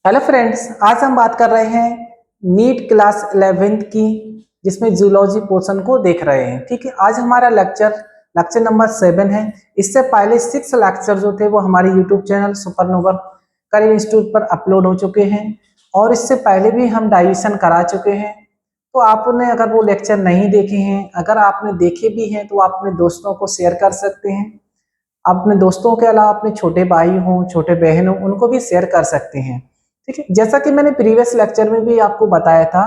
Hello friends, आज हम बात कर रहे हैं नीट क्लास 11th की, जिसमें जूलॉजी पोर्शन को देख रहे हैं। ठीक है, आज हमारा लेक्चर नंबर 7 है। इससे पहले 6 लेक्चर जो थे वो हमारे YouTube channel supernova career institute पर अपलोड हो चुके हैं, और इससे पहले भी हम डाइजेशन करा चुके हैं। तो आपने अगर वो लेक्चर नहीं देखे हैं, अगर आपने देखे भी हैं, तो आप अपने दोस्तों को शेयर कर सकते हैं। अपने दोस्तों के अलावा अपने छोटे भाई हों, छोटे बहन हों, उनको भी शेयर कर सकते हैं। ठीक है, जैसा कि मैंने प्रीवियस लेक्चर में भी आपको बताया था।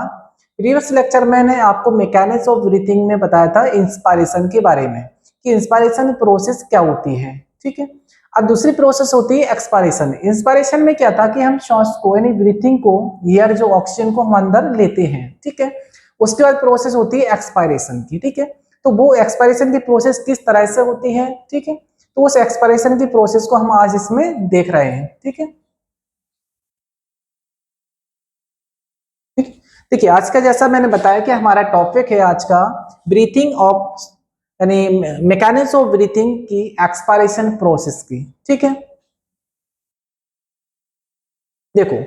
प्रीवियस लेक्चर मैंने आपको मैकेनिक्स ऑफ ब्रीथिंग में बताया था इंस्पायरेशन के बारे में, कि इंस्पायरेशन प्रोसेस क्या होती है। ठीक है, अब दूसरी प्रोसेस होती है एक्सपायरेशन। इंस्पायरेशन में क्या था कि हम श्वास को यानी ब्रीथिंग को, एयर जो ऑक्सीजन को हम अंदर लेते हैं। ठीक है, उसके बाद प्रोसेस होती है एक्सपायरेशन की। ठीक है, तो वो एक्सपायरेशन की प्रोसेस किस तरह से होती है। ठीक है, तो उस एक्सपायरेशन की प्रोसेस को हम आज इसमें देख रहे हैं। ठीक है, देखिए आज का, जैसा मैंने बताया कि हमारा टॉपिक है आज का ब्रीथिंग ऑफ, यानी मैकेनिज्म ऑफ ब्रीथिंग की एक्सपायरेशन प्रोसेस की। ठीक है, देखो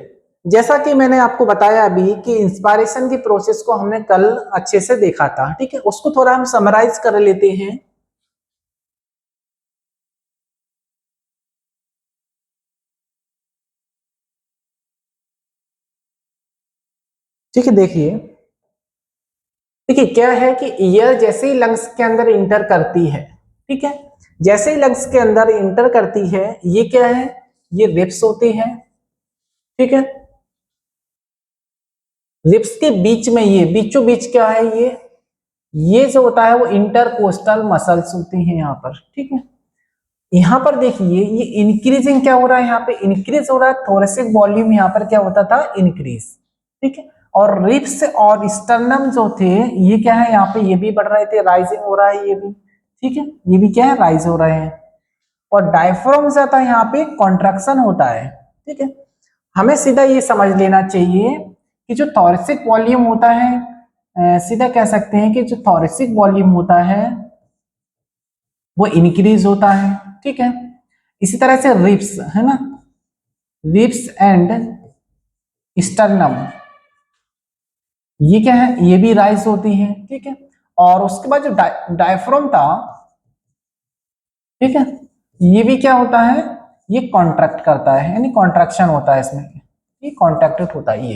जैसा कि मैंने आपको बताया अभी कि इंस्पायरेशन की प्रोसेस को हमने कल अच्छे से देखा था। ठीक है, उसको थोड़ा हम समराइज कर लेते हैं। ठीक है, देखिए देखिए क्या है कि एयर जैसे ही लंग्स के अंदर इंटर करती है, ठीक है, जैसे ही लंग्स के अंदर इंटर करती है, ये क्या है, ये रिप्स होती है। ठीक है, रिप्स के बीच में, ये बीचों बीच क्या है, ये जो होता है वो इंटरकोस्टल मसल्स होती हैं यहाँ पर। ठीक है, यहाँ पर देखिए ये इंक्रीजिंग क्या हो रहा है, यहाँ पे इंक्रीज हो रहा है, थोरेसिक वॉल्यूम यहाँ पर क्या होता था, इंक्रीज। ठीक है, और रिब्स और स्टर्नम जो थे, ये क्या है, यहाँ पे ये भी बढ़ रहे थे, राइजिंग हो रहा है ये भी। ठीक है, ये भी क्या है, राइज हो रहे हैं। और डायफ्राम से आता है, यहाँ पे कॉन्ट्रैक्शन होता है। ठीक है, हमें सीधा ये समझ लेना चाहिए कि जो थोरेसिक वॉल्यूम होता है, सीधा कह सकते हैं कि जो थोरेसिक वॉल्यूम होता है वो इंक्रीज होता है। ठीक है, इसी तरह से रिब्स है ना, रिब्स एंड स्टर्नम, ये क्या है, ये भी राइज होती है। ठीक है, और उसके बाद जो डायफ्राम था, ठीक है, ये भी क्या होता है, ये कॉन्ट्रैक्ट करता है, यानी कॉन्ट्रैक्शन होता है इसमें, ये कॉन्ट्रैक्टेड होता है।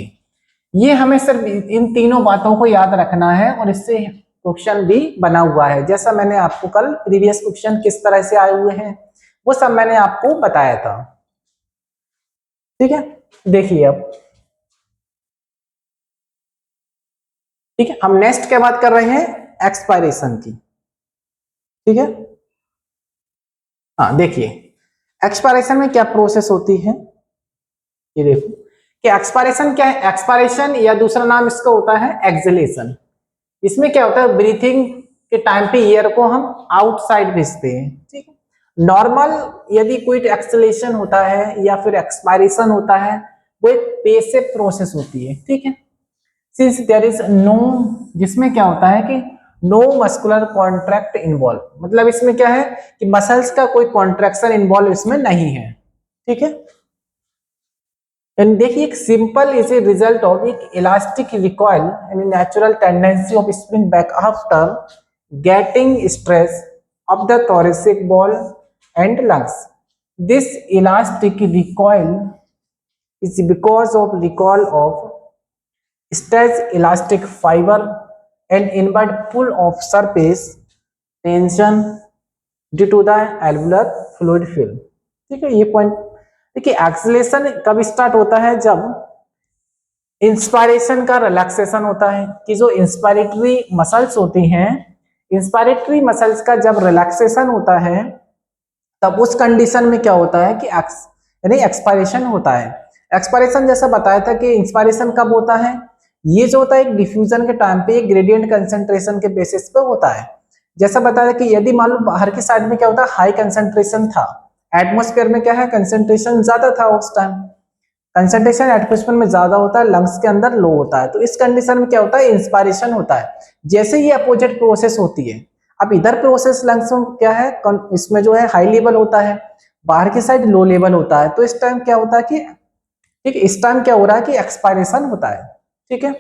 ये हमें सिर्फ इन तीनों बातों को याद रखना है, और इससे क्वेश्चन भी बना हुआ है। जैसा मैंने आपको कल प्रीवियस क्वेश्चन किस तरह से आए हुए हैं वो सब मैंने आपको बताया था। ठीक है, देखिए अब, ठीक है, हम नेक्स्ट क्या बात कर रहे हैं, एक्सपायरेशन की। ठीक है, हाँ देखिए एक्सपायरेशन में क्या प्रोसेस होती है, ये देखो कि एक्सपायरेशन क्या है। एक्सपायरेशन या दूसरा नाम इसका होता है एक्सलेशन। इसमें क्या होता है, ब्रीथिंग के टाइम पे एयर को हम आउटसाइड भेजते हैं। ठीक है, नॉर्मल यदि कोई एक्सलेशन होता है या फिर एक्सपायरेशन होता है, वो एक पेसिव प्रोसेस होती है। ठीक है, सिंस देयर इज नो, जिसमें क्या होता है कि नो मस्कुलर कॉन्ट्रैक्ट इन्वॉल्व, मतलब इसमें क्या है कि मसल्स का कोई कॉन्ट्रैक्शन इन्वॉल्व इसमें नहीं है। ठीक है, एंड देखिए एक simple is a result of एक elastic recoil and natural tendency of spring back after getting stress of the thoracic wall and lungs. This elastic recoil is because of recoil of stretch elastic fiber and inward pull of surface tension due to the alveolar fluid fill. ठीक है, ये point देखिए। Acceleration कब start होता है, जब inspiration का relaxation होता है, कि जो इंस्पायरेटरी मसल्स होती हैं, इंस्पायरेटरी मसल्स का जब रिलैक्सेशन होता है, तब उस कंडीशन में क्या होता है कि यानी एक्सपायरेशन होता है। एक्सपायरेशन जैसा बताया था कि इंस्पायरेशन कब होता है, ये जो होता है एक डिफ्यूजन के टाइम पे, एक ग्रेडियंट कंसंट्रेशन के बेसिस पे होता है। जैसा बताया कि यदि मान लो बाहर की साइड में क्या होता है, हाई कंसंट्रेशन था, एटमोस्फेयर में क्या है, कंसंट्रेशन ज्यादा था उस टाइम, कंसंट्रेशन एटमॉस्फेयर में ज्यादा होता है, लंग्स के अंदर लो होता है, तो इस कंडीशन में क्या होता है, इंस्पायरेशन होता है। जैसे ही अपोजिट प्रोसेस होती है, अब इधर प्रोसेस लंग्स में क्या है, इसमें जो है हाई लेवल होता है, बाहर की साइड लो लेवल होता है, तो इस टाइम क्या होता है कि ठीक है, इस टाइम क्या हो रहा है कि एक्सपायरेशन होता है, ठीक है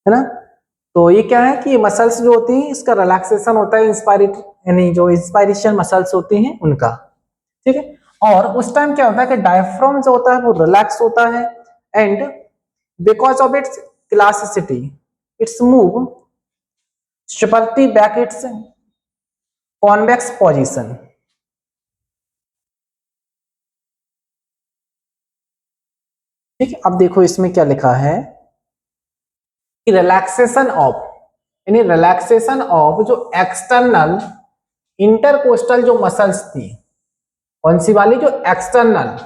ना। तो ये क्या है कि मसल्स जो होती हैं इसका रिलैक्सेशन होता है, इंस्पायरेट यानी जो इंस्पायरेशन मसल्स होती हैं उनका, ठीक है। और उस टाइम क्या होता है कि डायफ्राम जो होता है वो रिलैक्स होता है, and because of its elasticity it's move stability back it's convex position. ठीक है, अब देखो इसमें क्या लिखा है कि रिलैक्सेशन ऑफ, यानी रिलैक्सेशन ऑफ जो एक्सटर्नल इंटरकोस्टल जो मसल्स थी, कौन सी वाली, जो एक्सटर्नल,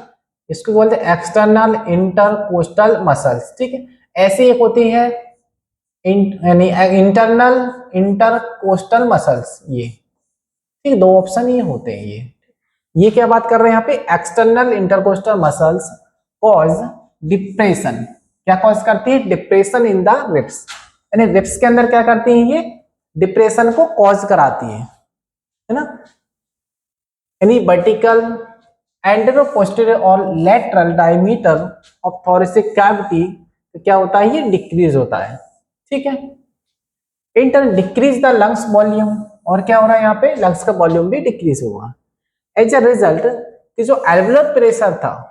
इसको बोलते हैं एक्सटर्नल इंटरकोस्टल मसल्स, ठीक है। ऐसी एक होती है यानी इंटरनल इंटरकोस्टल मसल्स, ये ठीक, दो ऑप्शन ये होते हैं। ये क्या बात कर रहे हैं यहाँ पे, external intercostal muscles cause depression, क्या कॉज करती है, डिप्रेशन इन द रिब्स, यानी रिब्स के अंदर क्या करती है, ये डिप्रेशन को कॉज कराती है ना। यानी वर्टिकल एंटेरो पोस्टीरियर और lateral diameter of thoracic cavity क्या होता है, ये डिक्रीज होता है, ठीक है। Inter decrease the lungs volume, और क्या हो रहा है यहाँ पे, लंग्स का वॉल्यूम भी डिक्रीज हुआ एज अ रिजल्ट कि जो एल्वुलर प्रेशर था,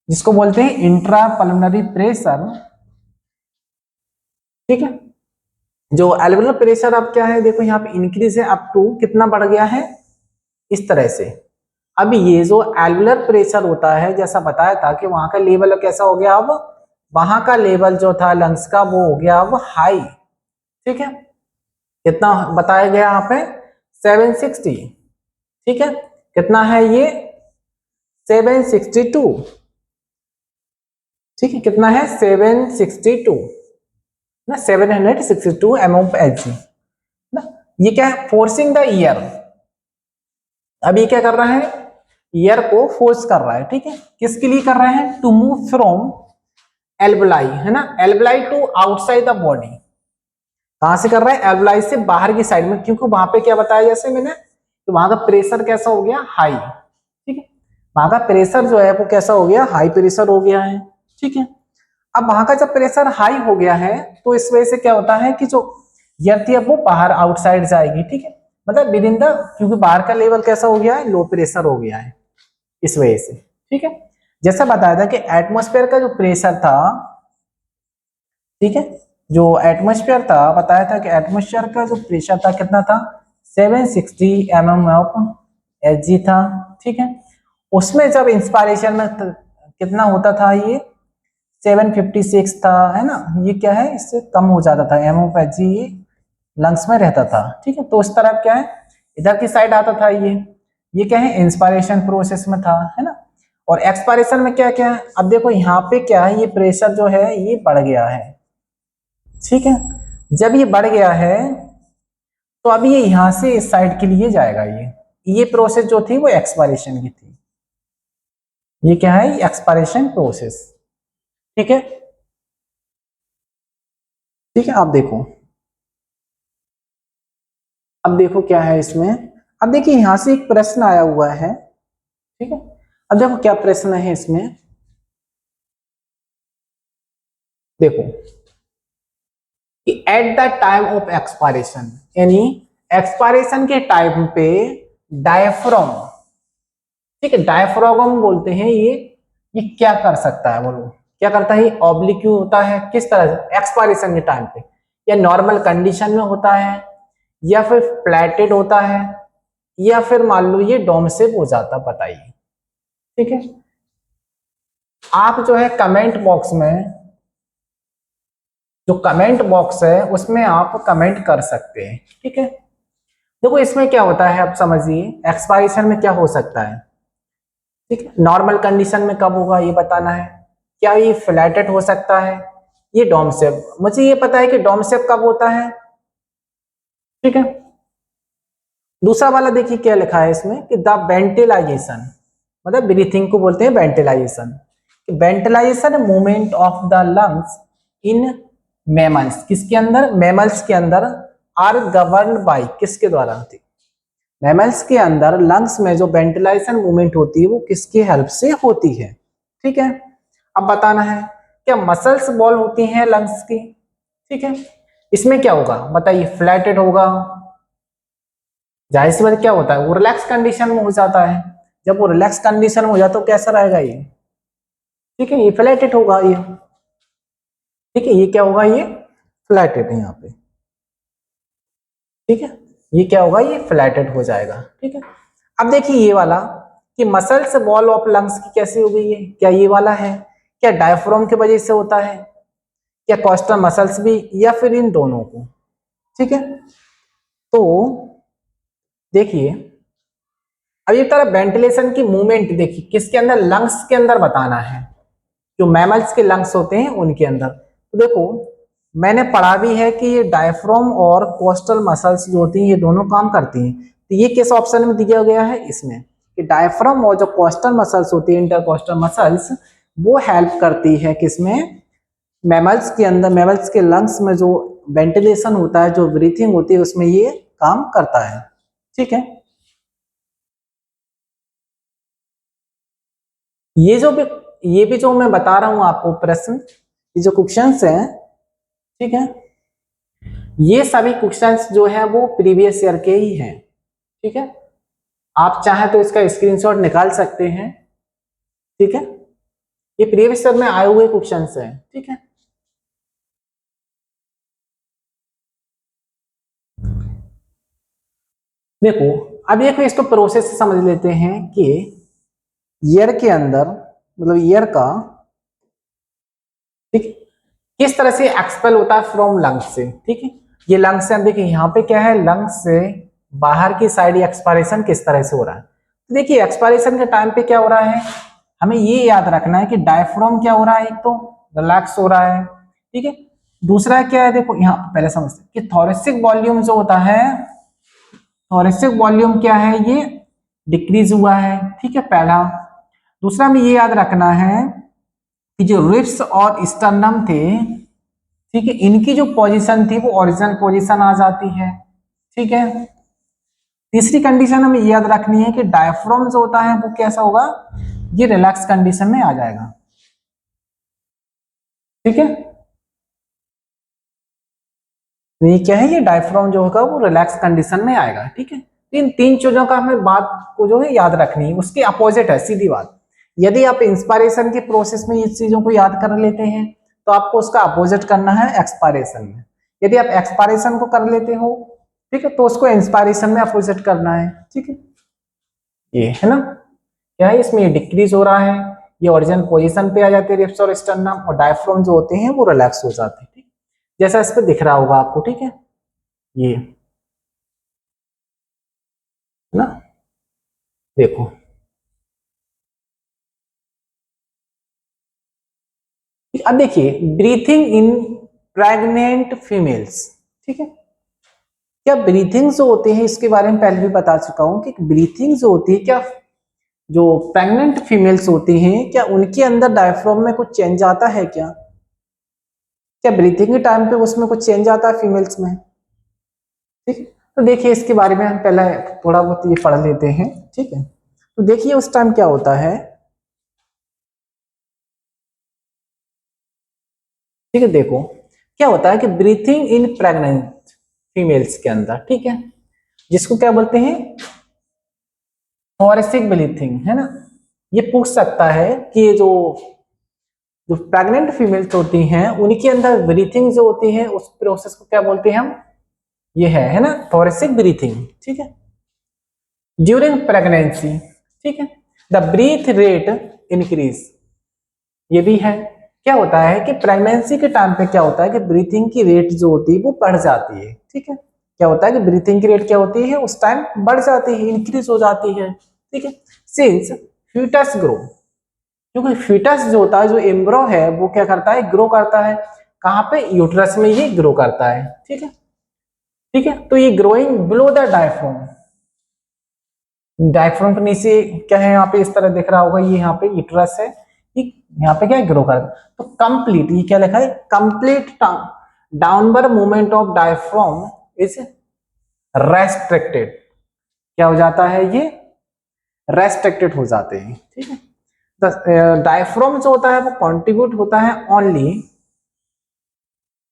जिसको बोलते हैं इंट्रा पल्मोनरी प्रेशर, ठीक है। जो एल्वुलर प्रेशर अब क्या है, देखो यहाँ पे इंक्रीज है अप टू कितना बढ़ गया है, इस तरह से। अब ये जो एल्वुलर प्रेशर होता है, जैसा बताया था कि वहां का लेवल कैसा हो गया, अब वहां का लेवल जो था लंग्स का वो हो गया अब हाई, ठीक है। कितना बताया गया यहाँ पे, 760, ठीक है। कितना है ये, 762, ठीक है। कितना है, 762 ना, 762 mmHg ना। ये क्या है, फोर्सिंग द ईयर, अब ये क्या कर रहा है, ईयर को फोर्स कर रहा है, ठीक है। किसके लिए कर रहे हैं, टू मूव फ्रॉम एल्वुलाई, है ना, alveoli to outside the body. कहां से कर रहा है, एल्वुलाई से बाहर की साइड में, क्योंकि वहां पे क्या बताया जैसे मैंने, तो वहां का प्रेशर कैसा हो गया, हाई, ठीक है। वहां का प्रेशर जो है वो कैसा हो गया, हाई प्रेशर हो गया है, ठीक है। अब वहां का जब प्रेशर हाई हो गया है तो इस वजह से क्या होता है कि जो एयर थी अब वो बाहर आउटसाइड जाएगी, ठीक है। मतलब विद इन द, क्योंकि बाहर का लेवल कैसा हो गया है, लो प्रेशर हो गया है, इस वजह से, ठीक है। जैसा बताया था कि एटमॉस्फेयर का जो प्रेशर था, ठीक है, जो एटमॉस्फेयर था, बताया था कि एटमॉस्फेयर का जो प्रेशर था कितना था, 760 mmHg था, ठीक है। उसमें जब इंस्पायरेशन में कितना होता था, ये 756 था, है ना। ये क्या है, इससे कम हो जाता था, mmHg ये लंग्स में रहता था, ठीक है। तो उस तरफ क्या है, इधर की साइड आता था ये क्या है, इंस्पायरेशन प्रोसेस में था, है ना। और एक्सपायरेशन में क्या क्या है, अब देखो यहाँ पे क्या है, ये प्रेशर जो है ये बढ़ गया है, ठीक है। जब ये बढ़ गया है तो अब ये यहां से इस साइड के लिए जाएगा, ये प्रोसेस जो थी वो एक्सपायरेशन की थी, ये क्या है, एक्सपायरेशन प्रोसेस, ठीक है। ठीक है, आप देखो, अब देखो क्या है इसमें, अब देखिए यहां से एक प्रश्न आया हुआ है, ठीक है। अब देखो क्या प्रश्न है इसमें, देखो कि at the time of expiration, यानी एक्सपायरेशन के टाइम पे डायफ्राम, ठीक है, डायफ्राम बोलते हैं ये क्या कर सकता है, बोलो क्या करता है, ये ऑब्लिक्यू होता है, किस तरह से, एक्सपायरेशन के टाइम पे, या नॉर्मल कंडीशन में होता है, या फिर फ्लैटेड होता है, या फिर मान लो ये डोम से हो जाता, बताइए, ठीक है। आप जो है कमेंट बॉक्स में, जो कमेंट बॉक्स है उसमें आप कमेंट कर सकते हैं, ठीक है। देखो इसमें क्या होता है, आप समझिए एक्सपायरेशन में क्या हो सकता है, ठीक है। नॉर्मल कंडीशन में कब होगा ये बताना है, क्या ये फ्लैटेड हो सकता है, ये डोम शेप, मुझे ये पता है कि डोम शेप कब होता है, ठीक है। दूसरा वाला देखिए क्या लिखा है इसमें कि द वेंटिलाइजेशन, मतलब ब्रीथिंग को बोलते हैं ventilation, ventilation movement of the lungs in mammals, किसके अंदर, मैमल्स के अंदर, आर गवर्न बाय, किसके द्वारा होती, मैमल्स के अंदर लंग्स में जो वेंटिलाइजेशन मूवमेंट होती है वो किसकी हेल्प से होती है, ठीक है। अब बताना है क्या मसल्स वॉल होती हैं लंग्स की, ठीक है। इसमें क्या होगा बताइए, फ्लैटेड होगा, जाहिर सी बात क्या होता है वो रिलैक्स कंडीशन में हो जाता है, जब वो रिलैक्स कंडीशन में हो जाता तो कैसा रहेगा ये, ठीक है, ये फ्लैटेड होगा ये, ठीक है, ये क्या होगा ये फ्लैटेड है यहाँ पे, ठीक है, ये क्या होगा ये फ्लैटेड हो जाएगा, ठीक है। अब देखिए ये वाला कि मसल्स वॉल ऑफ लंग्स की कैसे हो गई है, क्या ये वाला है, क्या डायफ्राम की वजह से होता है, क्या कॉस्टल मसल्स भी, या फिर इन दोनों को, ठीक है। तो देखिए अब ये तरह वेंटिलेशन की मूवमेंट देखिए किसके अंदर, लंग्स के अंदर बताना है, जो मैमल्स के लंग्स होते हैं उनके अंदर। तो देखो मैंने पढ़ा भी है कि ये डायफ्राम और कोस्टल मसल्स जो होती हैं ये दोनों काम करती हैं, तो ये किस ऑप्शन में दिया गया है इसमें, कि डायफ्राम और जो कोस्टल मसल्स होती है इंटरकोस्टल मसल्स वो हेल्प करती है किसमें, मैमल्स के अंदर, मैमल्स के लंग्स में जो वेंटिलेशन होता है, जो ब्रीथिंग होती है उसमें ये काम करता है, ठीक है। ये भी जो मैं बता रहा हूं आपको प्रश्न, ये जो क्वेश्चंस हैं, ठीक है, ये सभी क्वेश्चंस जो है वो प्रीवियस ईयर के ही हैं, ठीक है। आप चाहें तो इसका स्क्रीनशॉट निकाल सकते हैं, ठीक है, ये प्रीवियस ईयर में आए हुए क्वेश्चंस हैं, ठीक है। देखो अब देखो इसको प्रोसेस से समझ लेते हैं कि ईयर के अंदर मतलब ईयर का, ठीक, किस तरह से एक्सपेल होता है फ्रॉम लंग्स से, ठीक है। ये लंग्स से, देखिए यहाँ पे क्या है, लंग्स से बाहर की साइड एक्सपायरेशन किस तरह से हो रहा है, तो देखिए एक्सपायरेशन के टाइम पे क्या हो रहा है, हमें ये याद रखना है कि डायफ्राम क्या हो रहा है, एक तो रिलैक्स हो रहा है, ठीक है। दूसरा क्या है, देखो यहाँ पहले समझते हैं कि थोरेसिक वॉल्यूम जो होता है, थोरेसिक वॉल्यूम क्या है, ये डिक्रीज हुआ है, ठीक है, पहला। दूसरा में ये याद रखना है कि जो रिब्स और स्टर्नम थे, ठीक है, इनकी जो पोजीशन थी वो ओरिजिनल पोजीशन आ जाती है, ठीक है। तीसरी कंडीशन हमें याद रखनी है कि डायफ्राम जो होता है वो कैसा होगा, ये रिलैक्स कंडीशन में आ जाएगा, ठीक है। तो ये क्या है, ये डायफ्राम जो होगा वो रिलैक्स कंडीशन में आएगा, ठीक है। इन तीन चीजों का हमें बात को जो है याद रखनी है, उसके अपोजिट है सीधी बात। यदि आप इंस्पायरेशन के प्रोसेस में इस चीजों को याद कर लेते हैं तो आपको उसका अपोजिट करना है एक्सपायरेशन में। यदि आप एक्सपायरेशन को कर लेते हो, ठीक है, तो उसको इंस्पायरेशन में अपोजिट करना है, ठीक है। ये है ना, क्या है इसमें डिक्रीज हो रहा है, ये ओरिजिनल पोजीशन पे आ जाते हैं रिब्स और स्टर्नम, और डायफ्राम जो होते हैं वो रिलैक्स हो जाते हैं, ठीक, जैसा इस पे दिख रहा होगा आपको, ठीक है, ये ना, देखो अब देखिए ब्रीथिंग इन प्रेग्नेंट फीमेल्स, ठीक है। क्या ब्रीथिंग जो होते हैं इसके बारे में पहले भी बता चुका हूं कि ब्रीथिंग जो होती है, क्या जो प्रेग्नेंट फीमेल्स होती हैं क्या उनके अंदर डायफ्राम में कुछ चेंज आता है क्या, क्या ब्रीथिंग के टाइम पे उसमें कुछ चेंज आता है फीमेल्स में, ठीक है। तो देखिए इसके बारे में हम पहले थोड़ा बहुत ये पढ़ लेते हैं, ठीक है। तो देखिए उस टाइम क्या होता है, ठीक है, देखो क्या होता है कि ब्रीथिंग इन प्रेग्नेंट फीमेल्स के अंदर, ठीक है, जिसको क्या बोलते हैं थोरेसिक ब्रीथिंग, है ना। ये पूछ सकता है कि जो जो प्रेग्नेंट फीमेल्स होती हैं उनके अंदर ब्रीथिंग जो होती है उस प्रोसेस को क्या बोलते हैं हम, ये है ना थोरेसिक ब्रीथिंग, ठीक है, ड्यूरिंग प्रेगनेंसी, ठीक है, द ब्रीथ रेट इंक्रीज, ये भी है। क्या होता है कि प्रेगनेंसी के टाइम पे क्या होता है कि ब्रीथिंग की रेट जो होती है वो बढ़ जाती है, ठीक है। क्या होता है कि ब्रीथिंग की रेट क्या होती है उस टाइम बढ़ जाती है, इंक्रीज हो जाती है, ठीक है, सिंस फीटस ग्रो, क्योंकि फीटस जो होता है जो एम्ब्रो है वो क्या करता है, ग्रो करता है, कहाँ पे, यूट्रस में ये ग्रो करता है, ठीक है, ठीक है। तो ये growing below the diaphragm, diaphragm के नीचे क्या है, यहाँ पे इस तरह दिख रहा होगा, ये यहाँ पे यूट्रस है, ठीक, यहाँ पे क्या है ग्रो कर, तो कंप्लीट, ये क्या लिखा है, complete downward movement of diaphragm is restricted, क्या हो जाता है ये रेस्ट्रिक्टेड हो जाते हैं, ठीक है। डायफ्राम जो होता है वो कंट्रीब्यूट होता है ओनली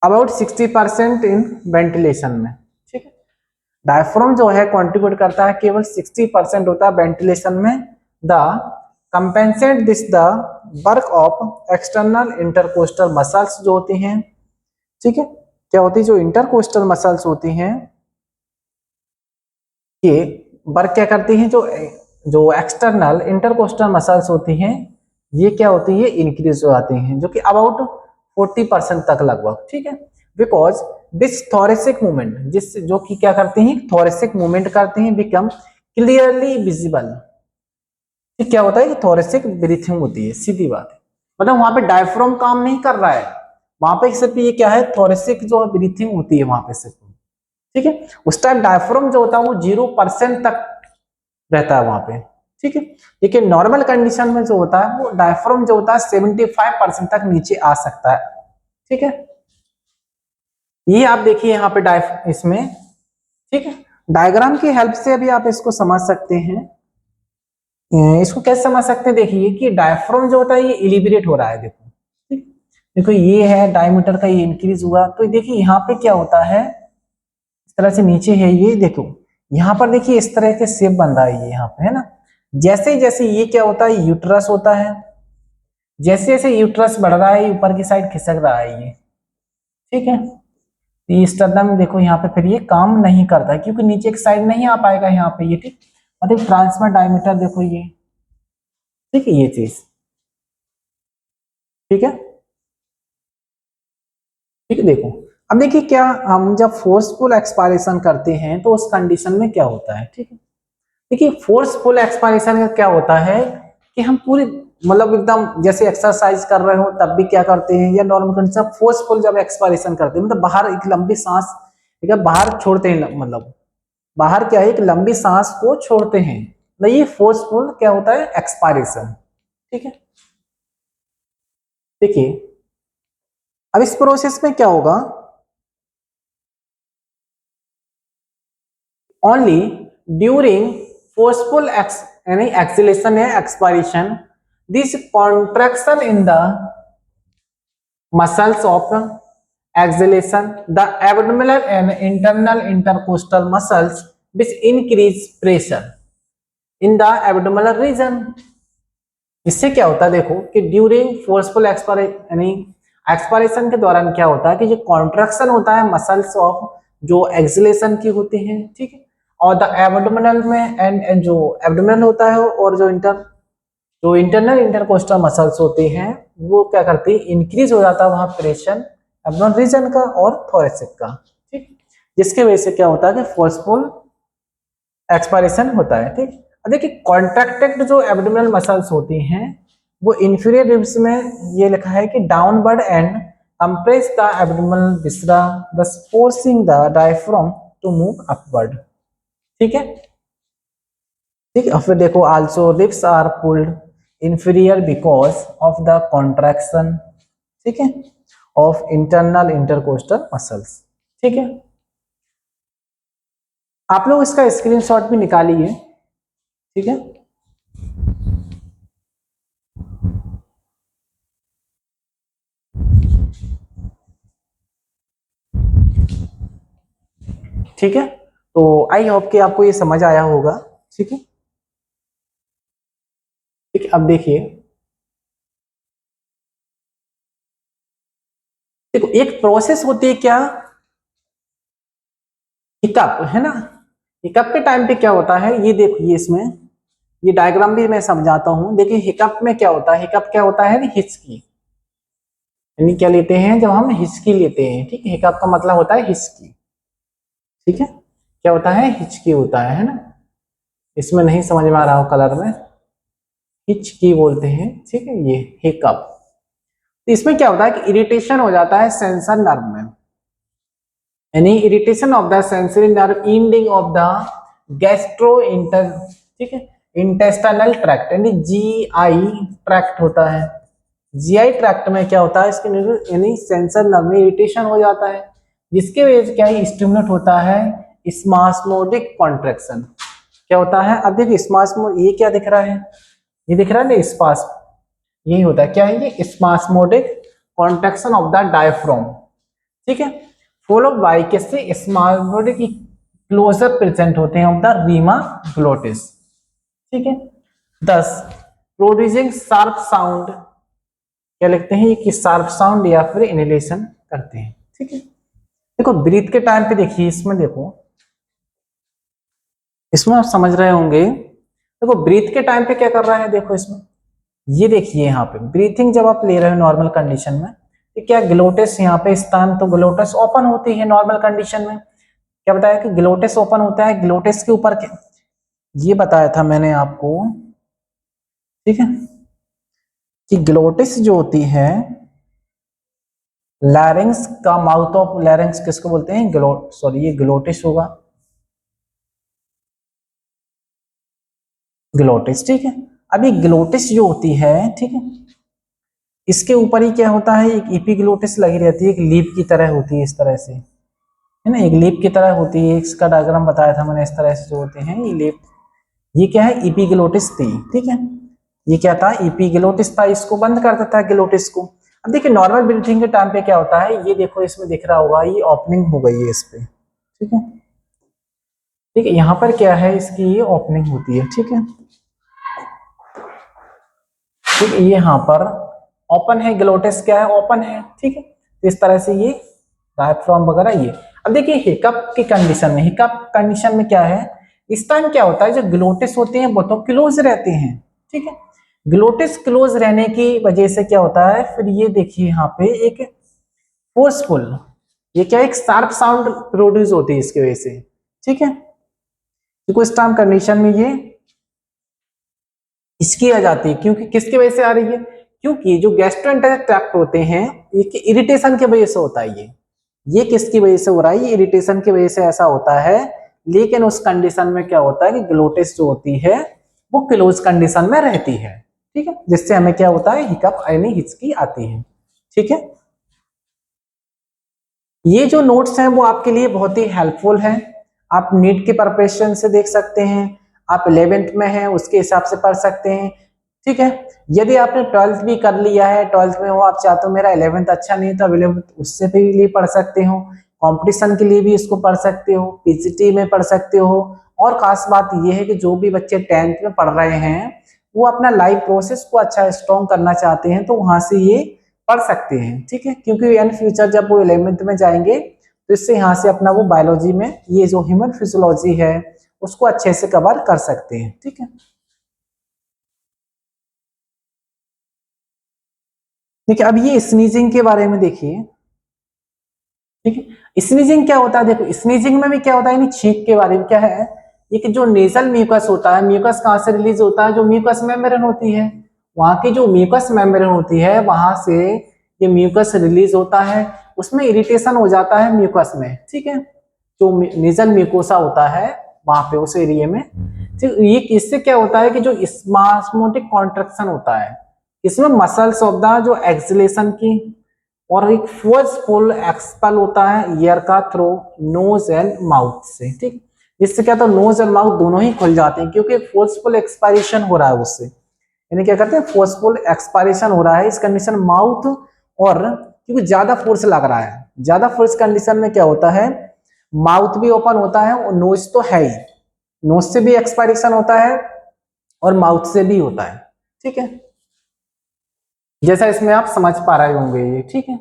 अबाउट 60% इन वेंटिलेशन में, ठीक है। डायफ्राम जो है कंट्रीब्यूट करता है केवल 60% होता है वेंटिलेशन में। The compensate this the work of external intercostal muscles जो होती हैं, ठीक है। क्या होती है, जो इंटरकोस्टल मसल्स होती हैं ये वर्क क्या करती हैं, जो एक्सटर्नल इंटरकोस्टल मसल्स होती हैं ये क्या होती है, इंक्रीज हो जाती हैं, जो कि अबाउट 40% तक लगभग, ठीक है। बिकॉज दिस थोरेसिक मूवमेंट, जिस जो कि क्या करती हैं, थोरेसिक मूवमेंट करती हैं, बिकम क्लियरली विजिबल। क्या होता है कि थोरेसिक ब्रीथिंग होती है, सीधी बात है। मतलब वहां पे डायफ्राम काम नहीं कर रहा है, वहां पे सिर्फ ये क्या है, थोरेसिक जो ब्रीथिंग होती है वहां पे सिर्फ, ठीक है। उस टाइम डायफ्राम जो होता है वो 0% तक रहता है वहां पे, ठीक है। लेकिन नॉर्मल कंडीशन में जो होता है वो डायफ्राम जो होता है 75% तक नीचे आ सकता है, ठीक है। ये आप देखिए यहाँ पे इसमें, ठीक है, डायग्राम की हेल्प से अभी आप इसको समझ सकते हैं। इसको कैसे समझ सकते हैं, देखिए कि डायफ्राम जो होता है ये इलिबरेट हो रहा है, देखो, ठीक। देखो ये है डायमीटर का, ये इंक्रीज हुआ, तो देखिए यहाँ पे क्या होता है, इस तरह से नीचे है ये, देखो यहाँ पर देखिए इस तरह के शेप बन रहा है ये यहाँ पे, है ना। जैसे जैसे ये क्या होता है, यूट्रस होता है, जैसे जैसे यूट्रस बढ़ रहा है ऊपर की साइड खिसक रहा है ये, ठीक है। ये स्टर्नम देखो यहाँ पे फिर ये काम नहीं करता है क्योंकि नीचे एक साइड नहीं आ पाएगा यहाँ पे ये, ठीक। मतलब ट्रांसफर डायमीटर देखो ये, ठीक है, ये चीज, ठीक है, ठीक है। देखो अब देखिए क्या हम जब फोर्सफुल एक्सपायरेशन करते हैं तो उस कंडीशन में क्या होता है, ठीक है। देखिए फोर्सफुल एक्सपायरेशन का क्या होता है कि हम पूरी मतलब एकदम जैसे एक्सरसाइज कर रहे हो तब भी क्या करते हैं, या नॉर्मल कंडीशन फोर्सफुल जब एक्सपायरेशन करते हैं मतलब बाहर एक लंबी सांस, ठीक है, बाहर छोड़ते हैं, मतलब बाहर क्या है, एक लंबी सांस को छोड़ते हैं, मतलब ये फोर्सफुल क्या होता है, एक्सपायरेशन, ठीक है। देखिए अब इस प्रोसेस में क्या होगा, ओनली ड्यूरिंग फोर्सफुल यानी एक्सीलेशन या expiration this contraction in the muscles of exhalation the abdominal and internal intercostal muscles which increase pressure in the abdominal region। इससे क्या होता है, देखो कि ड्यूरिंग फोर्सफुल यानी एक्सपायरेशन के दौरान क्या होता है कि जो कॉन्ट्रैक्शन होता है मसल्स ऑफ जो एक्सलेशन की होती है, ठीक है, और द एब्डोमिनल में एंड जो एब्डोमिनल होता है और जो इंटरनल इंटरकोस्टल मसल्स होते हैं वो क्या करती है, इंक्रीज हो जाता है वहां प्रेशर एब्डोमिनल रीजन का और थोरेसिक का, ठीक। जिसके वजह से क्या होता है कि फोर्सफुल एक्सपायरेशन होता है, ठीक। अब देखिए कॉन्ट्रैक्टेड जो एब्डोमिनल मसल्स होती हैं वो इंफीरियर रिब्स में ये लिखा है कि downward and compress the abdominal viscera thus forcing the diaphragm to move upward, ठीक है, ठीक है। और फिर देखो also ribs are pulled inferior because of the contraction, ठीक है, ऑफ इंटरनल इंटरकोस्टल मसल्स, ठीक है। आप लोग इसका स्क्रीनशॉट भी निकालिए, ठीक है। ठीक है, तो आई होप कि आपको ये समझ आया होगा, ठीक है, ठीक है। अब देखिए देखो एक प्रोसेस होती है क्या, हिकअप, है ना। हिकअप के टाइम पे क्या होता है, ये देखिए इसमें ये डायग्राम भी मैं समझाता हूं। देखिए हिकअप में क्या होता है, हिकअप क्या होता है, हिचकी, यानी क्या लेते हैं जब हम हिचकी लेते हैं, ठीक है। हिकअप का मतलब होता है हिचकी, ठीक है, क्या होता है, हिचकी होता है ना। इसमें नहीं समझ में आ रहा हो कलर में, हिचकी बोलते हैं, ठीक है, ये हिकअप। तो इसमें क्या होता है कि इरिटेशन हो जाता है सेंसर नर्व में, यानी irritation of the sensory nerve ending of the gastro inter, ठीक है, इंटेस्टाइनल ट्रैक्ट, यानी जीआई ट्रैक्ट होता है। जीआई ट्रैक्ट में क्या होता है, इसके यानी सेंसर नर्व में इरिटेशन हो जाता है, जिसके वजह से क्या है, स्टिमुलेट होता है स्पास्मोडिक कॉन्ट्रैक्शन। क्या होता है, अब देखिए स्पास्मो, ये क्या दिख रहा है, ये दिख रहा है ना स्पास्म, यही होता है, क्या है ये, spasmodic contraction of the diaphragm, ठीक है, फॉलोड बाय किससे, स्पास्मोडिक क्लोजर प्रेजेंट होते हैं ऑफ द रीमा ग्लोटिस, ठीक है। 10 प्रोड्यूसिंग शार्प साउंड, क्या लिखते हैं कि शार्प साउंड या फिर इनहेलेशन करते हैं, ठीक है। देखो ब्रीथ के टाइम पे देखिए, इसमें देखो, इसमें आप समझ रहे होंगे, देखो ब्रीथ के टाइम पे क्या कर रहा है, देखो इसमें ये देखिए, यहाँ पे ब्रीथिंग जब आप ले रहे हो नॉर्मल कंडीशन में, तो क्या ग्लोटिस यहाँ पे स्थान, तो ग्लोटिस ओपन होती है नॉर्मल कंडीशन में, क्या बताया कि ग्लोटिस ओपन होता है, ग्लोटिस के ऊपर ये बताया था मैंने आपको, ठीक है, कि ग्लोटिस जो होती है, लैरिंग्स का माउथ ऑफ लैरिंग्स किसको बोलते हैं, सॉरी ये ग्लोटिस होगा, ग्लोटिस, ठीक है। अभी ग्लोटिस जो होती है, ठीक है, इसके ऊपर ही क्या होता है, एक एपिग्लोटिस लगी रहती है, एक लीफ की तरह होती है, इस तरह से, है ना, एक लीफ की तरह होती है, इसका डायग्राम बताया था मैंने, इस तरह से जो होते हैं ये लीफ, ये क्या है, एपिग्लोटिस थी, ठीक है, ये क्या था, एपिग्लोटिस था, इसको बंद कर देता है ग्लोटिस को। अब देखिए नॉर्मल ब्रीथिंग के टाइम पे क्या होता है, ये देखो इसमें दिख रहा होगा, ये ओपनिंग हो गई है इस पे, ठीक है, ठीक है, यहाँ पर क्या है, इसकी ये ओपनिंग होती है, ठीक है, ठीक है, ये यहाँ पर ओपन है, ग्लोटिस क्या है, ओपन है, ठीक है, तो इस तरह से ये डायफ्राम वगैरह ये। अब देखिए हिकअप की कंडीशन में, हिकअप कंडीशन में क्या है, इस टाइम क्या होता है, जो ग्लोटिस होते हैं वो तो क्लोज रहते हैं, ठीक है, ग्लोटिस क्लोज रहने की वजह से क्या होता है, फिर ये देखिए यहाँ पे एक फोर्सफुल, ये क्या एक शार्प साउंड प्रोड्यूस होती है इसकी वजह से, ठीक है, तो इस टाइम कंडीशन में ये इसकी आ जाती है, क्योंकि किसकी वजह से आ रही है, क्योंकि जो गैस्ट्रोएंटेरिक ट्रैक्ट होते हैं, ये इरिटेशन की वजह से होता है, ये किसकी वजह से हो रहा है, ये इरिटेशन की वजह से ऐसा होता है। लेकिन उस कंडीशन में क्या होता है कि ग्लोटिस जो होती है वो क्लोज कंडीशन में रहती है, ठीक है, जिससे हमें क्या होता है, हिकअप यानी हिचकी आती है, ठीक है। ये जो नोट्स हैं वो आपके लिए बहुत ही हेल्पफुल हैं, आप नीट के प्रिपरेशन से देख सकते हैं, आप 11th में हैं उसके हिसाब से पढ़ सकते हैं, ठीक है। यदि आपने 12th भी कर लिया है, 12th में हो, आप चाहते हो मेरा 11th अच्छा नहीं था, 11th उससे भी लिए पढ़ सकते हो, कंपटीशन के लिए भी इसको पढ़ सकते हो, पीजीटी में पढ़ सकते हो। और खास बात यह है कि जो भी बच्चे 10th में पढ़ रहे हैं वो अपना लाइफ प्रोसेस को अच्छा स्ट्रॉन्ग करना चाहते हैं तो वहां से ये पढ़ सकते हैं, ठीक है, क्योंकि इन फ्यूचर जब वो 11th में जाएंगे तो इससे यहाँ से अपना वो बायोलॉजी में ये जो ह्यूमन फिजियोलॉजी है उसको अच्छे से कवर कर सकते हैं, ठीक है। देखिए अब ये स्नीजिंग के बारे में देखिए, ठीक है, स्नीजिंग क्या होता है, देखो स्नीजिंग में भी क्या होता है, यानी छींक के बारे में क्या है, ये कि जो नेजल म्यूकस होता है, म्यूकस कहाँ से रिलीज होता है, जो म्यूकस मेम्ब्रेन होती है, वहां की जो म्यूकस मेम्ब्रेन होती है वहां से ये म्यूकस रिलीज होता है, उसमें इरिटेशन हो जाता है म्यूकस में, ठीक है, जो नेजल म्यूकोसा होता है वहां पे उस एरिया में, ठीक, ये इससे क्या होता है कि जो स्पास्मोटिक कॉन्ट्रैक्शन होता है, इसमें मसल्स ऑफ द जो एक्सलेशन की, और एक फोर्सफुल एक्सपेल होता है एयर का थ्रू नोज एंड माउथ से, ठीक, जिससे क्या तो नोज और माउथ दोनों ही खुल जाते हैं क्योंकि फोर्सफुल एक्सपायरेशन हो रहा है उससे, यानी क्या करते हैं, फोर्सफुल एक्सपायरेशन हो रहा है इस कंडीशन माउथ, और क्योंकि ज्यादा फोर्स लग रहा है, ज्यादा फोर्स कंडीशन में क्या होता है, माउथ भी ओपन होता है और नोज तो है ही, नोज से भी एक्सपायरेशन होता है और माउथ से भी होता है, ठीक है, जैसा इसमें आप समझ पा रहे होंगे ये, ठीक है।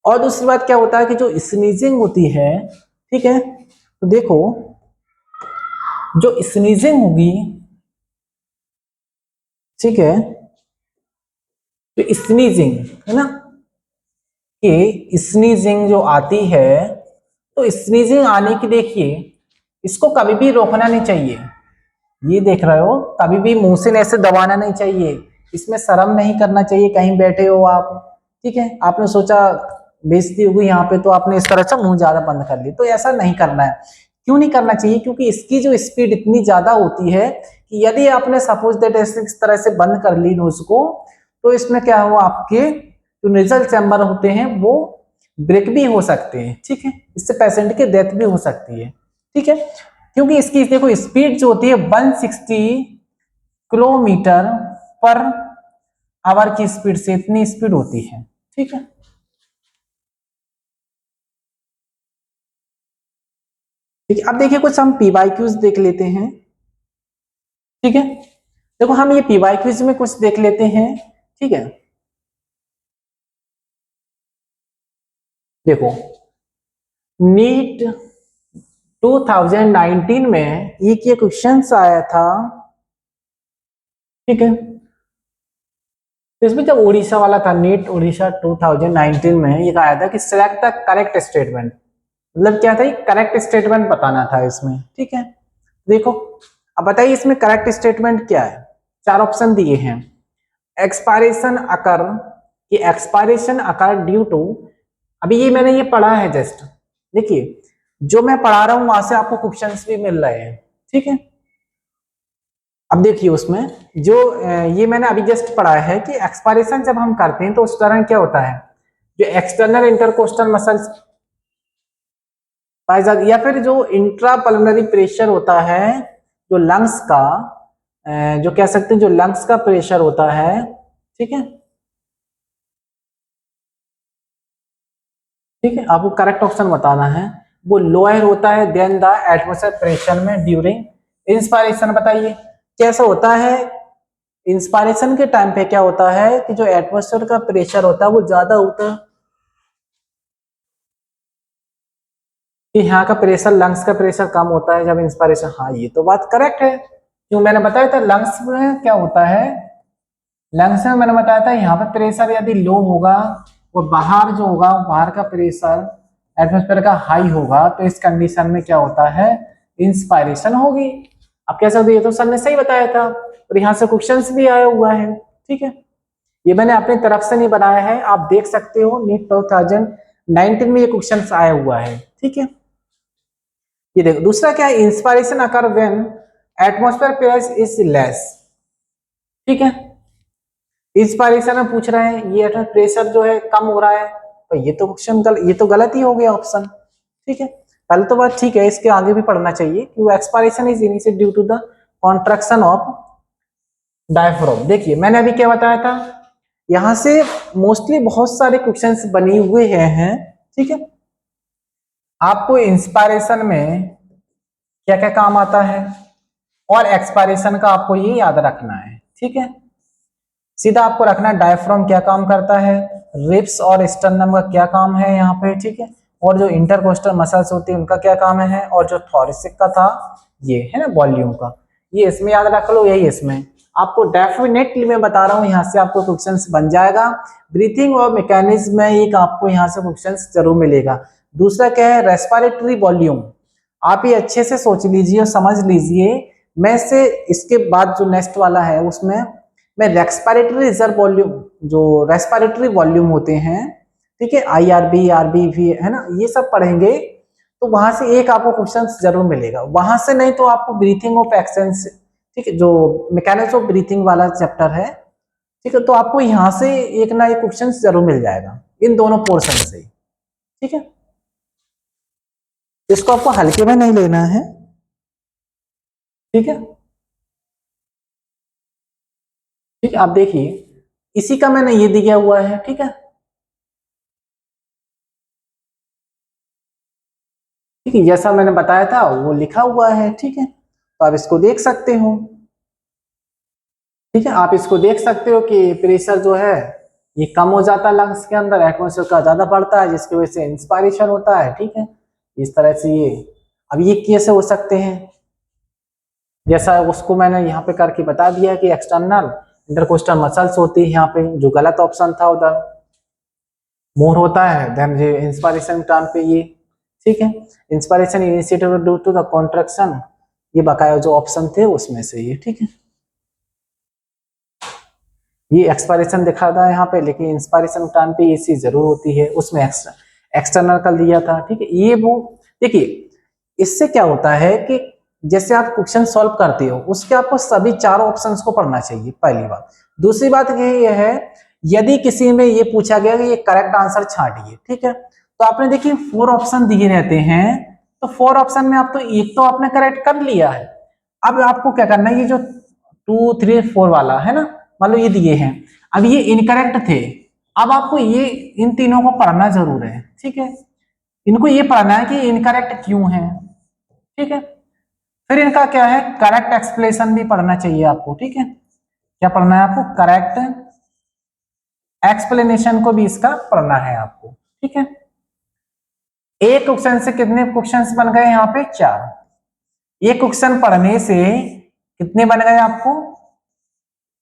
और दूसरी बात क्या होता है कि जो स्नीजिंग होती है, ठीक है, तो देखो जो स्नीजिंग होगी, ठीक है, तो स्नीजिंग है ना, कि स्नीजिंग जो आती है, तो स्नीजिंग आने की देखिए इसको कभी भी रोकना नहीं चाहिए, ये देख रहे हो, कभी भी मुंह से ऐसे दबाना नहीं चाहिए, इसमें शर्म नहीं करना चाहिए, कहीं बैठे हो आप, ठीक है, आपने सोचा बेइज्जती होगी यहाँ पे तो आपने इस तरह से मुंह ज्यादा बंद कर ली, तो ऐसा नहीं करना है। क्यों नहीं करना चाहिए, क्योंकि इसकी जो स्पीड इतनी ज्यादा होती है कि यदि आपने सपोज दैट इस तरह से बंद कर ली नोज को, तो इसमें क्या हुआ, आपके जो नेजल चैम्बर होते हैं वो ब्रेक भी हो सकते हैं, ठीक है, इससे पेशेंट की डेथ भी हो सकती है, ठीक है, क्योंकि इसकी देखो स्पीड जो होती है 160 किलोमीटर पर आवर की स्पीड से इतनी स्पीड होती है। ठीक है, ठीक है। अब देखिए कुछ हम पीवाईक्यूज देख लेते हैं। ठीक है, देखो हम ये पीवाईक्यूज में कुछ देख लेते हैं। ठीक है, देखो नीट 2019 में एक ये क्वेश्चन आया था। ठीक है, इसमें जब उड़ीसा वाला था, नीट उड़ीसा 2019 में ये आया था कि सिलेक्ट द करेक्ट स्टेटमेंट, मतलब क्या था, करेक्ट स्टेटमेंट बताना था इसमें। ठीक है, देखो अब बताइए इसमें करेक्ट स्टेटमेंट क्या है। चार ऑप्शन दिए हैं। एक्सपायरेशन अकर, कि एक्सपायरेशन अकर ड्यू टू, अभी ये मैंने ये पढ़ा है जस्ट, देखिए जो मैं पढ़ा रहा हूं वहां से आपको क्वेश्चंस भी मिल रहे हैं। ठीक है, अब देखिए उसमें जो ये मैंने अभी जस्ट पढ़ा है कि एक्सपायरेशन जब हम करते हैं तो उस दौरान क्या होता है, जो एक्सटर्नल इंटरकोस्टल मसल्स पाए जाते, या फिर जो इंट्रा पल्मोनरी प्रेशर होता है, जो लंग्स का जो कह सकते हैं जो लंग्स का प्रेशर होता है। ठीक है, ठीक है, आपको करेक्ट ऑप्शन बताना है, वो लोअर होता है देन द एटमॉस्फेयर प्रेशर में ड्यूरिंग इंस्पायरेशन। बताइए कैसा होता है, इंस्पायरेशन के टाइम पे क्या होता है कि जो एटमॉस्फेयर का प्रेशर होता है वो ज्यादा होता है, कि यहाँ का प्रेशर, लंग्स का प्रेशर कम होता है जब इंस्पायरेशन। हाँ ये तो बात करेक्ट है, जो मैंने बताया था लंग्स में क्या होता है, लंग्स में मैंने बताया था यहाँ पे प्रेशर यदि लो होगा और बाहर जो होगा बाहर का प्रेशर एटमॉस्फेयर का हाई होगा, तो इस कंडीशन में क्या होता है, इंस्पायरेशन होगी। आप कह सकते ये तो सर ने सही बताया था, और यहाँ से क्वेश्चंस भी आया हुआ है। ठीक है, ये मैंने अपनी तरफ से नहीं बनाया है, आप देख सकते हो नीट 2019 में ये क्वेश्चन आया हुआ है। ठीक है, ये देखो दूसरा क्या है, inspiration occur when atmosphere pressure is less. ठीक है, इंस्पायरेशन में पूछ रहे हैं ये एटमॉस्फेयर प्रेशर जो है कम हो रहा है, तो ये तो क्वेश्चन ये तो गलत ही हो गया ऑप्शन। ठीक है, पहले तो बात ठीक है, इसके आगे भी पढ़ना चाहिए कि वो expiration is initiated due to the contraction of diaphragm. देखिए मैंने अभी क्या बताया था, यहां से मोस्टली बहुत सारे क्वेश्चंस बने हुए हैं। ठीक है, आपको इंस्पायरेशन में क्या क्या काम आता है और एक्सपायरेशन का आपको ये याद रखना है। ठीक है, सीधा आपको रखना है डायफ्राम क्या काम करता है, रिब्स और स्टर्नम का क्या काम है यहाँ पे। ठीक है, और जो इंटरकोस्टल मसल्स होती है उनका क्या काम है, और जो थोरेसिक का था ये है ना वॉल्यूम का, ये इसमें याद रख लो, यही इसमें आपको डेफिनेटली मैं बता रहा हूँ यहाँ से आपको क्वेश्चंस बन जाएगा। ब्रीथिंग और मैकेनिज्म में एक आपको यहाँ से क्वेश्चंस जरूर मिलेगा। दूसरा क्या है, रेस्पिरेटरी वॉल्यूम, आप ये अच्छे से सोच लीजिए और समझ लीजिए। मैं से इसके बाद जो नेक्स्ट वाला है उसमें मैं रेस्पिरेटरी रिजर्व वॉल्यूम, जो रेस्पिरेटरी वॉल्यूम होते हैं, ठीक है, IRB RB भी है ना, ये सब पढ़ेंगे, तो वहां से एक आपको क्वेश्चन जरूर मिलेगा। वहां से नहीं तो आपको ब्रीथिंग ऑफ एक्सेंस, ठीक है, जो मैकेनिज्म ऑफ ब्रीथिंग वाला चैप्टर है, ठीक है, तो आपको यहाँ से एक ना एक क्वेश्चन जरूर मिल जाएगा इन दोनों पोर्शन से। ठीक है, इसको आपको हल्के में नहीं लेना है। ठीक है, ठीक है, आप देखिए इसी का मैंने ये दिया हुआ है। ठीक है, ठीक है, जैसा मैंने बताया था वो लिखा हुआ है। ठीक है, तो आप इसको देख सकते हो। ठीक है, आप इसको देख सकते हो कि प्रेशर जो है ये कम हो जाता है लंग्स के अंदर, एटमॉस्फेयर का ज्यादा बढ़ता है जिसकी वजह से इंस्पायरेशन होता है। ठीक है, इस तरह से ये, अब ये कैसे हो सकते हैं, जैसा उसको मैंने यहाँ पे करके बता दिया कि एक्सटर्नल इंटरकोस्टल मसल्स होती है, यहाँ पे जो गलत ऑप्शन था उधर मोर होता है देन इंस्पायरेशन टाइम पे ये। ठीक है, inspiration initiated due to the contraction, ये बकाया जो ऑप्शन थे उसमें से ये। ठीक है, ये एक्सपायरेशन दिखा था यहाँ पे, लेकिन इंस्पायरेशन टाइम पे ये चीज जरूर होती है, उसमें एक्सटर्नल कर दिया था। ठीक है, ये वो देखिए इससे क्या होता है कि जैसे आप क्वेश्चन सॉल्व करते हो उसके आपको सभी चारों ऑप्शंस को पढ़ना चाहिए, पहली बात। दूसरी बात ये है यदि किसी में ये पूछा गया कि ये करेक्ट आंसर छांटिए, ठीक है, तो आपने देखिए 4 ऑप्शन दिए रहते हैं, तो 4 ऑप्शन में आप तो एक तो आपने करेक्ट कर लिया है। अब आपको क्या करना है, ये जो 2 3 4 वाला है ना, मान लो ये दिए हैं, अब ये इनकरेक्ट थे, अब आपको ये इन तीनों को पढ़ना जरूर है, ठीक है, इनको ये पढ़ना है कि इनकरेक्ट क्यों है, ठीक है। फिर इनका क्या है, करेक्ट एक्सप्लेनेशन भी पढ़ना चाहिए आपको, ठीक है, क्या पढ़ना है आपको, करेक्ट एक्सप्लेनेशन को भी इसका पढ़ना है आपको, ठीक है। एक क्वेश्चन से कितने क्वेश्चंस बन गए यहाँ पे, 4। ये क्वेश्चन पढ़ने से कितने बन गए आपको,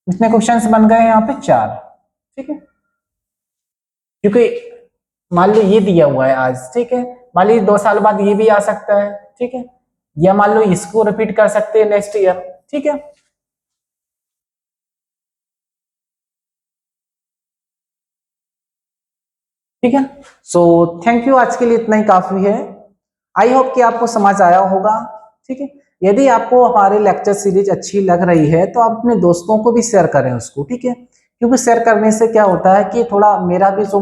कितने क्वेश्चंस बन गए यहाँ पे, 4, ठीक है। क्योंकि मान लो ये दिया हुआ है आज, ठीक है, मान लीजिए 2 साल बाद ये भी आ सकता है, ठीक है, या मान लो इसको रिपीट कर सकते हैं नेक्स्ट ईयर, ठीक है। ठीक है, सो थैंक यू, आज के लिए इतना ही काफी है। आई होप कि आपको समझ आया होगा, ठीक है। यदि आपको हमारे लेक्चर सीरीज अच्छी लग रही है तो आप अपने दोस्तों को भी शेयर करें उसको, ठीक है, क्योंकि शेयर करने से क्या होता है कि थोड़ा मेरा भी जो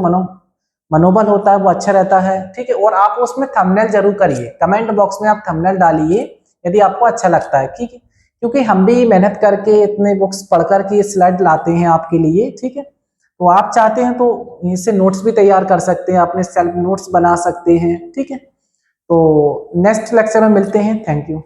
मनोबल होता है वो अच्छा रहता है, ठीक है। और आप उसमें थंबनेल जरूर करिए, कमेंट बॉक्स में आप थंबनेल डालिए यदि आपको अच्छा लगता है, ठीक है, क्योंकि हम भी मेहनत करके इतने बुक्स पढ़ करके स्लाइड लाते हैं आपके लिए, ठीक है। तो आप चाहते हैं तो इससे नोट्स भी तैयार कर सकते हैं, अपने सेल्फ नोट्स बना सकते हैं, ठीक है। तो नेक्स्ट लेक्चर में मिलते हैं, थैंक यू।